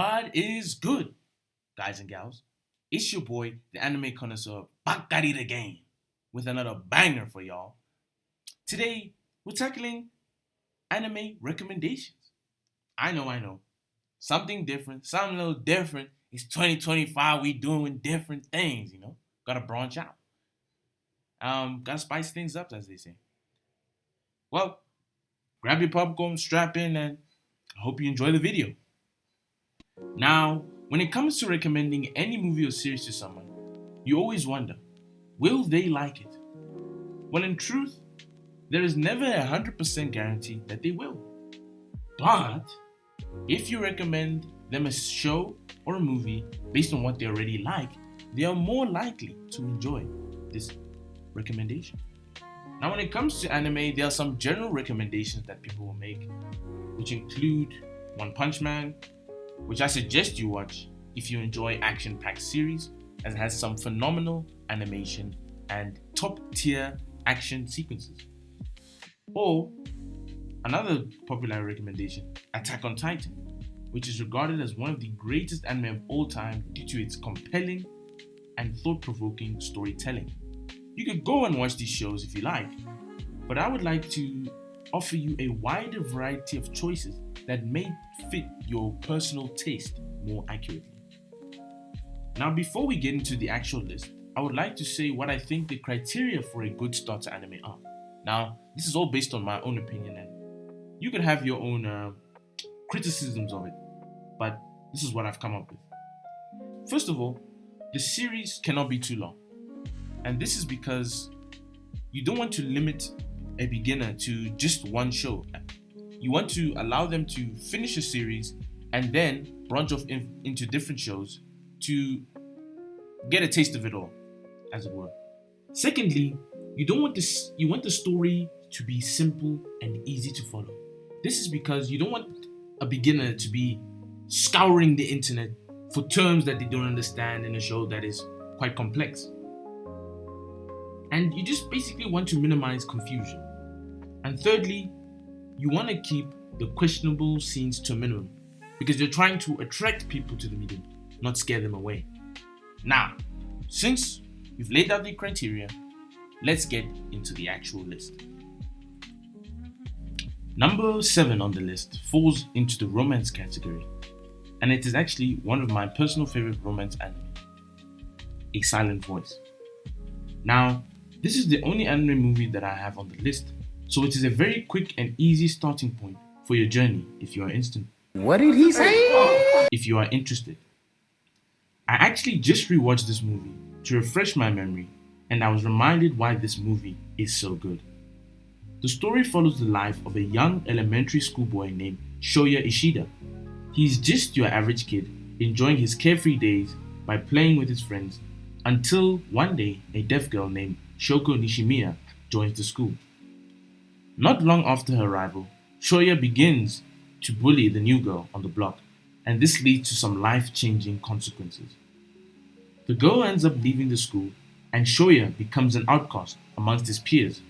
What is good, guys and gals? It's your boy, the anime connoisseur, Bakari the Game, with another banger for y'all. Today, we're tackling anime recommendations. I know. Something different, something a little different. It's 2025, we doing different things. Gotta branch out. Gotta spice things up, as they say. Well, grab your popcorn, strap in, and I hope you enjoy the video. Now, when it comes to recommending any movie or series to someone, you always wonder, will they like it? Well, in truth, there is never a 100% guarantee that they will. But if you recommend them a show or a movie based on what they already like, they are more likely to enjoy this recommendation. Now, when it comes to anime, there are some general recommendations that people will make, which include One Punch Man, which I suggest you watch if you enjoy action-packed series as it has some phenomenal animation and top-tier action sequences. Or another popular recommendation, Attack on Titan, which is regarded as one of the greatest anime of all time due to its compelling and thought-provoking storytelling. You could go and watch these shows if you like, but I would like to offer you a wider variety of choices that may fit your personal taste more accurately. Now, before we get into the actual list, I would like to say what I think the criteria for a good start to anime are. Now, this is all based on my own opinion, and you can have your own criticisms of it, but this is what I've come up with. First of all, the series cannot be too long, and this is because you don't want to limit a beginner to just one show. You want to allow them to finish a series and then branch off into different shows to get a taste of it all, as it were. Secondly, you want the story to be simple and easy to follow. This is because you don't want a beginner to be scouring the internet for terms that they don't understand in a show that is quite complex. And you just basically want to minimize confusion. And thirdly, you want to keep the questionable scenes to a minimum because you're trying to attract people to the medium, not scare them away. Now, since we've laid out the criteria, let's get into the actual list. Number 7 on the list falls into the romance category, and it is actually one of my personal favorite romance anime, A Silent Voice. Now, this is the only anime movie that I have on the list, so it is a very quick and easy starting point for your journey if you are What did he say? if you are interested. I actually just rewatched this movie to refresh my memory, and I was reminded why this movie is so good. The story follows the life of a young elementary school boy named Shoya Ishida. He's just your average kid, enjoying his carefree days by playing with his friends, until one day a deaf girl named Shoko Nishimiya joins the school. Not long after her arrival, Shoya begins to bully the new girl on the block, and this leads to some life-changing consequences. The girl ends up leaving the school, and Shoya becomes an outcast amongst his peers.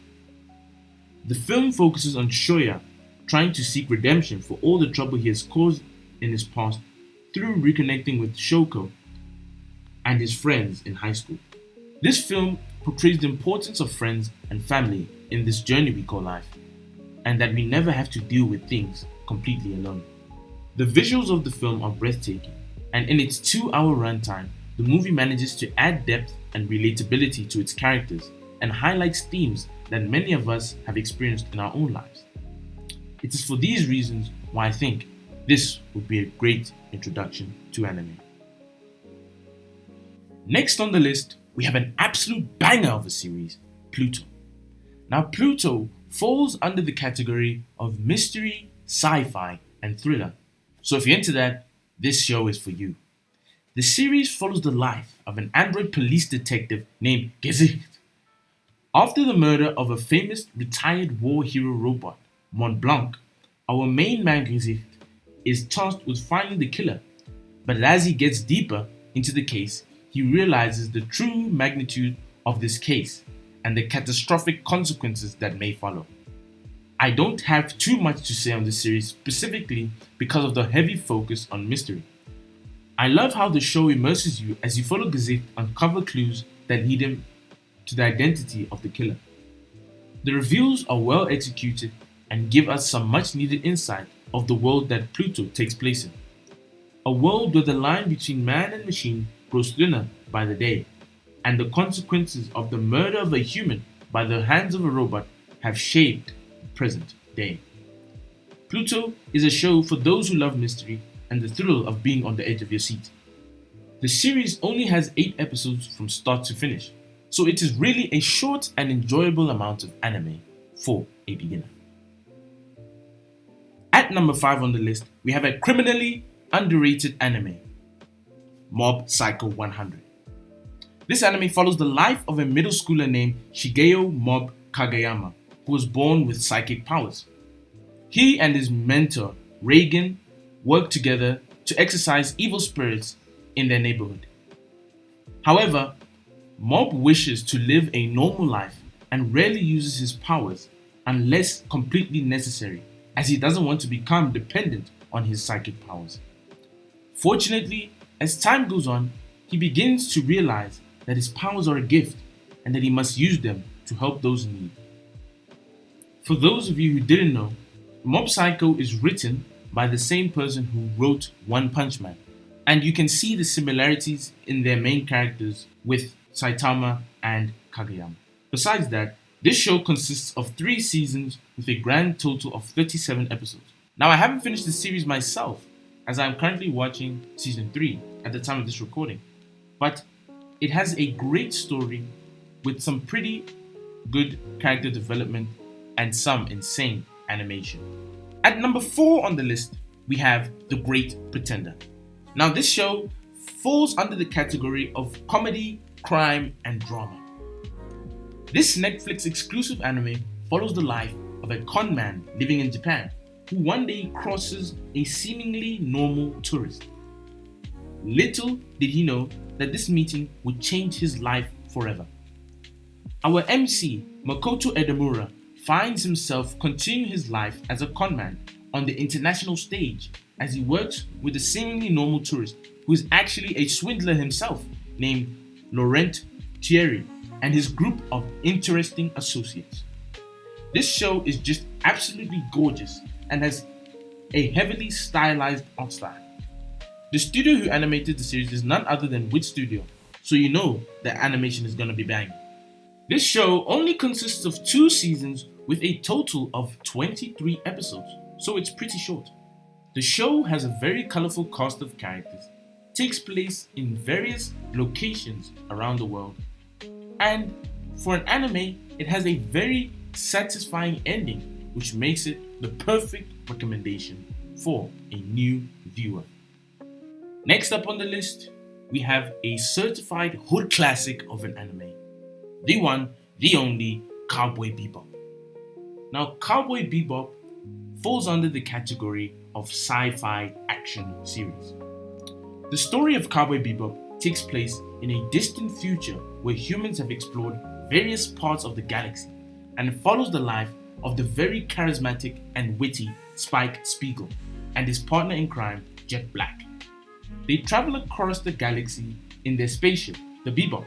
The film focuses on Shoya trying to seek redemption for all the trouble he has caused in his past through reconnecting with Shoko and his friends in high school. This film portrays the importance of friends and family in this journey we call life, and that we never have to deal with things completely alone. The visuals of the film are breathtaking, and in its 2-hour runtime, the movie manages to add depth and relatability to its characters and highlights themes that many of us have experienced in our own lives. It is for these reasons why I think this would be a great introduction to anime. Next on the list, we have an absolute banger of a series, Pluto. Now, Pluto falls under the category of mystery, sci-fi, and thriller. So if you're into that, this show is for you. The series follows the life of an android police detective named Gesicht. After the murder of a famous retired war hero robot, Mont Blanc, our main man Gesicht is tasked with finding the killer. But as he gets deeper into the case, he realizes the true magnitude of this case and the catastrophic consequences that may follow. I don't have too much to say on this series specifically because of the heavy focus on mystery, I love how the show immerses you as you follow Gazette uncover clues that lead him to the identity of the killer. The reveals are well executed and give us some much needed insight of the world that Pluto takes place in. A world where the line between man and machine grows thinner by the day, and the consequences of the murder of a human by the hands of a robot have shaped the present day. Pluto is a show for those who love mystery and the thrill of being on the edge of your seat. The series only has 8 episodes from start to finish, so it is really a short and enjoyable amount of anime for a beginner. At number 5 on the list, we have a criminally underrated anime, Mob Psycho 100. This anime follows the life of a middle schooler named Shigeo Mob Kageyama, who was born with psychic powers. He and his mentor, Reigen, work together to exorcise evil spirits in their neighborhood. However, Mob wishes to live a normal life and rarely uses his powers unless completely necessary, as he doesn't want to become dependent on his psychic powers. Fortunately, as time goes on, he begins to realize that his powers are a gift and that he must use them to help those in need. For those of you who didn't know, Mob Psycho is written by the same person who wrote One Punch Man, and you can see the similarities in their main characters with Saitama and Kageyama. Besides that, this show consists of 3 seasons with a grand total of 37 episodes. Now, I haven't finished the series myself, as I am currently watching season 3 at the time of this recording, but it has a great story with some pretty good character development and some insane animation. At number 4 on the list, we have The Great Pretender. Now, this show falls under the category of comedy, crime, and drama. This Netflix exclusive anime follows the life of a con man living in Japan who one day crosses a seemingly normal tourist. Little did he know that this meeting would change his life forever. Our MC, Makoto Edamura, finds himself continuing his life as a conman on the international stage as he works with a seemingly normal tourist who is actually a swindler himself named Laurent Thierry and his group of interesting associates. This show is just absolutely gorgeous and has a heavily stylized art style. The studio who animated the series is none other than Wit Studio, so you know the animation is gonna be banging. This show only consists of 2 seasons with a total of 23 episodes, so it's pretty short. The show has a very colorful cast of characters, takes place in various locations around the world, and for an anime, it has a very satisfying ending, which makes it the perfect recommendation for a new viewer. Next up on the list, we have a certified hood classic of an anime, the one, the only Cowboy Bebop. Now, Cowboy Bebop falls under the category of sci-fi action series. The story of Cowboy Bebop takes place in a distant future where humans have explored various parts of the galaxy and follows the life of the very charismatic and witty Spike Spiegel and his partner in crime, Jet Black. They travel across the galaxy in their spaceship, the Bebop,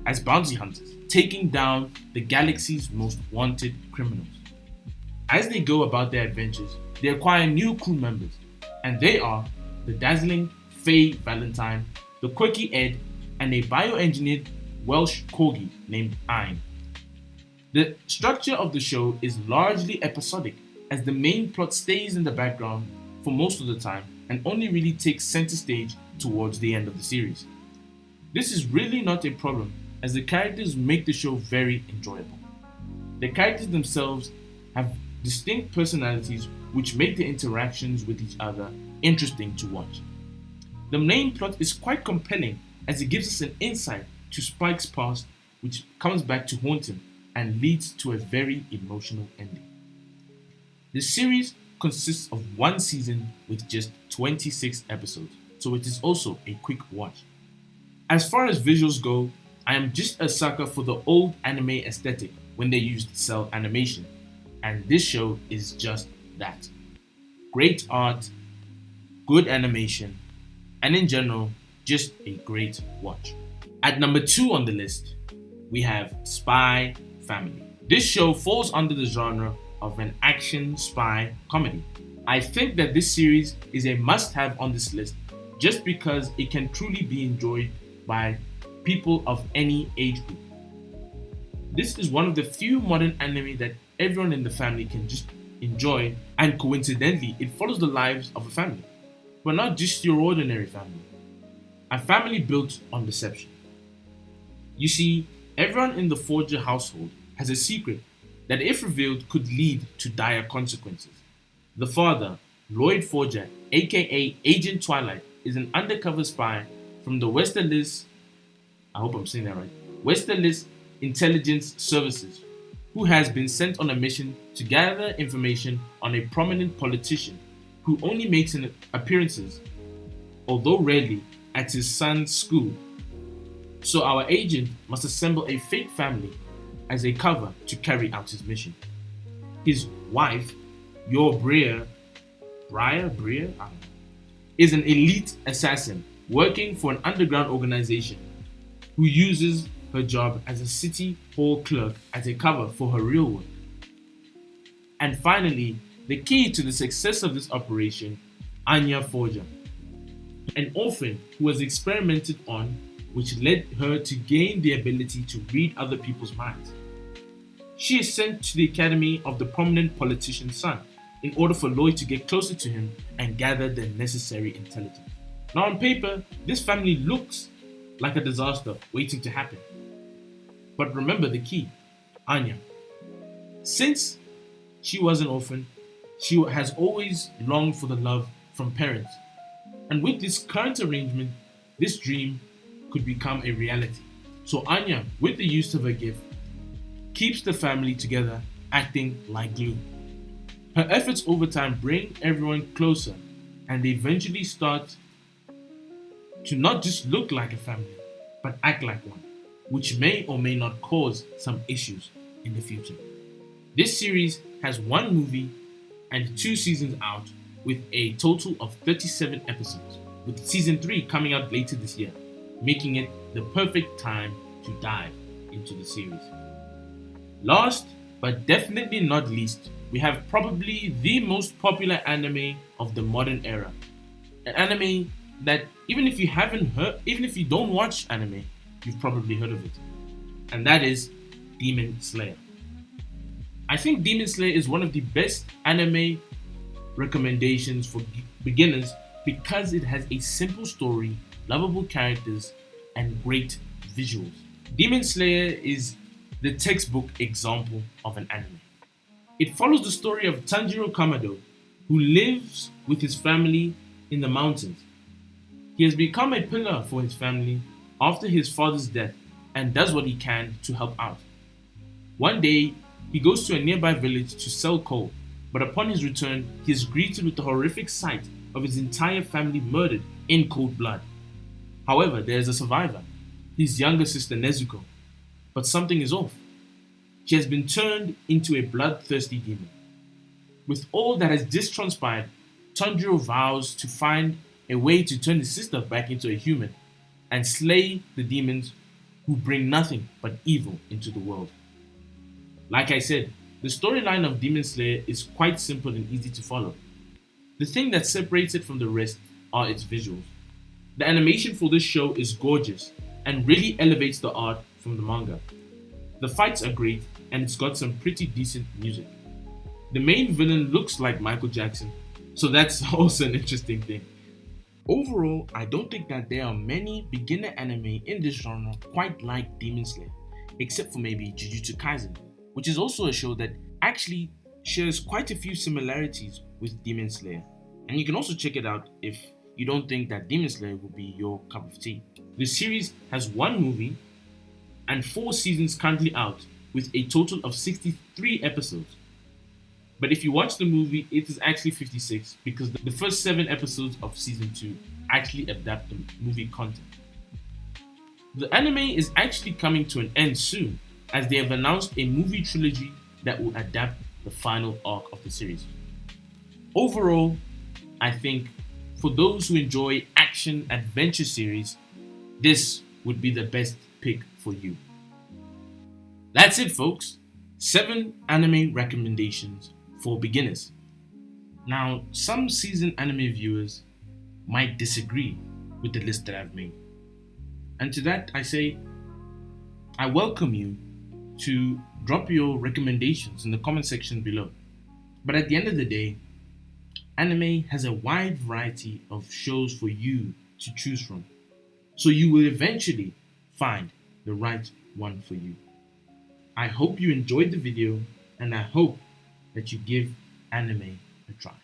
as bounty hunters, taking down the galaxy's most wanted criminals. As they go about their adventures, they acquire new crew members, and they are the dazzling Faye Valentine, the quirky Ed, and a bioengineered Welsh corgi named Ein. The structure of the show is largely episodic, as the main plot stays in the background for most of the time and only really takes center stage towards the end of the series. This is really not a problem, as the characters make the show very enjoyable. The characters themselves have distinct personalities which make the interactions with each other interesting to watch. The main plot is quite compelling as it gives us an insight to Spike's past, which comes back to haunt him and leads to a very emotional ending. The series consists of 1 season with just 26 episodes, so it is also a quick watch. As far as visuals go, I am just a sucker for the old anime aesthetic when they used cell animation, and this show is just that. Great art, good animation, and in general, just a great watch. At number 2 on the list, we have Spy Family. This show falls under the genre of an action spy comedy. I think that this series is a must-have on this list just because it can truly be enjoyed by people of any age group. This is one of the few modern anime that everyone in the family can just enjoy, and coincidentally, it follows the lives of a family, but not just your ordinary family. A family built on deception. You see, everyone in the Forger household has a secret that, if revealed, could lead to dire consequences. The father, Lloyd Forger, aka Agent Twilight, is an undercover spy from the Westerlis, I hope I'm saying that right, Westerlis Intelligence Services, who has been sent on a mission to gather information on a prominent politician who only makes appearances, although rarely, at his son's school. So our agent must assemble a fake family as a cover to carry out his mission. His wife, Briar, I don't know, is an elite assassin working for an underground organization who uses her job as a city hall clerk as a cover for her real work. And finally, the key to the success of this operation, Anya Forger, an orphan who was experimented on, which led her to gain the ability to read other people's minds. She is sent to the academy of the prominent politician's son in order for Lloyd to get closer to him and gather the necessary intelligence. Now, on paper, this family looks like a disaster waiting to happen. But remember the key, Anya. Since she was an orphan, she has always longed for the love from parents. And with this current arrangement, this dream could become a reality. So Anya, with the use of her gift, keeps the family together, acting like glue. Her efforts over time bring everyone closer, and they eventually start to not just look like a family, but act like one, which may or may not cause some issues in the future. This series has 1 movie and 2 seasons out, with a total of 37 episodes, with season 3 coming out later this year, making it the perfect time to dive into the series. Last, but definitely not least, we have probably the most popular anime of the modern era. An anime that even if you don't watch anime, you've probably heard of it. And that is Demon Slayer. I think Demon Slayer is one of the best anime recommendations for beginners because it has a simple story, lovable characters, and great visuals. Demon Slayer is the textbook example of an anime. It follows the story of Tanjiro Kamado, who lives with his family in the mountains. He has become a pillar for his family after his father's death and does what he can to help out. One day, he goes to a nearby village to sell coal, but upon his return, he is greeted with the horrific sight of his entire family murdered in cold blood. However, there is a survivor, his younger sister Nezuko, but something is off. She has been turned into a bloodthirsty demon. With all that has just transpired, Tanjiro vows to find a way to turn his sister back into a human and slay the demons who bring nothing but evil into the world. Like I said, the storyline of Demon Slayer is quite simple and easy to follow. The thing that separates it from the rest are its visuals. The animation for this show is gorgeous and really elevates the art from the manga. The fights are great and it's got some pretty decent music. The main villain looks like Michael Jackson, so that's also an interesting thing. Overall, I don't think that there are many beginner anime in this genre quite like Demon Slayer, except for maybe Jujutsu Kaisen, which is also a show that actually shares quite a few similarities with Demon Slayer. And you can also check it out if you don't think that Demon Slayer will be your cup of tea. The series has 1 movie and 4 seasons currently out, with a total of 63 episodes. But if you watch the movie, it is actually 56 because the first 7 episodes of season 2 actually adapt the movie content. The anime is actually coming to an end soon, as they have announced a movie trilogy that will adapt the final arc of the series. Overall, I think for those who enjoy action action adventure series, this would be the best pick for you. That's it, folks. 7 anime recommendations for beginners. Now, some seasoned anime viewers might disagree with the list that I've made. And to that, I say, I welcome you to drop your recommendations in the comment section below. But at the end of the day, anime has a wide variety of shows for you to choose from. So you will eventually find the right one for you. I hope you enjoyed the video, and I hope that you give anime a try.